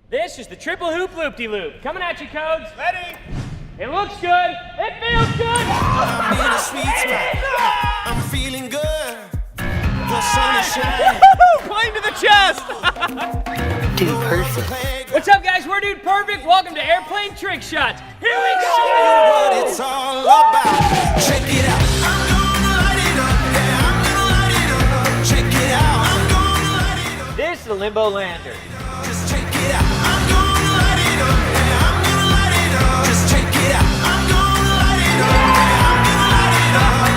This is the triple hoop loop-de-loop. Coming at you, Codes. Ready? It looks good. It feels good. I'm in a sweet spot. I'm feeling good. The sun is shining. Playing to the chest. Dude, perfect. What's up, guys? We're Dude Perfect. Welcome to Airplane Trick Shots. Here we go. What it's all about. Check it out. I'm gonna light it up. Yeah, I'm gonna light it up. Check it out. I'm gonna light it up. This is the Limbo Lander. Just check it out. I'm gonna light it up. Yeah, I'm gonna light it up. Just check it out. I'm gonna light it up. Yeah, I'm gonna light it up.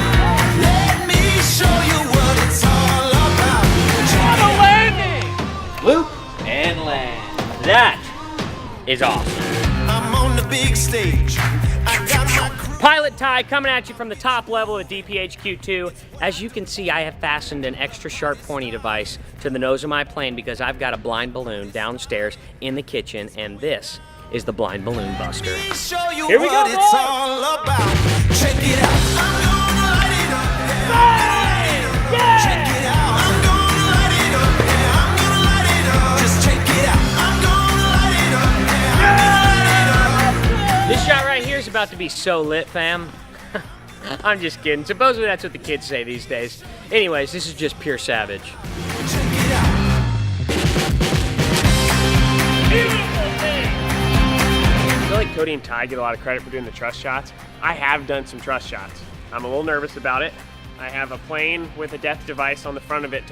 Let me show you what it's all about. Check it out. Landing. Loop and land. That is awesome. I'm on the big stage. I got my crew. Pilot Ty coming at you from the top level of DPHQ2. As you can see, I have fastened an extra sharp pointy device to the nose of my plane because I've got a blind balloon downstairs in the kitchen, and this is the blind balloon buster. Let me show you Here we go, what it's boys. all about. Check it out. I'm gonna light it up. Yeah. Check it out. I'm gonna light it up. Yeah, I'm gonna light it up. Just check it out. I'm gonna light it up. Yeah, I'm gonna light it up. This shot right here is about to be so lit, fam. I'm just kidding. Supposedly that's what the kids say these days. Anyways, this is just pure savage. Check it out. I feel like Cody and Ty get a lot of credit for doing the trust shots. I have done some trust shots. I'm a little nervous about it. I have a plane with a death device on the front of it to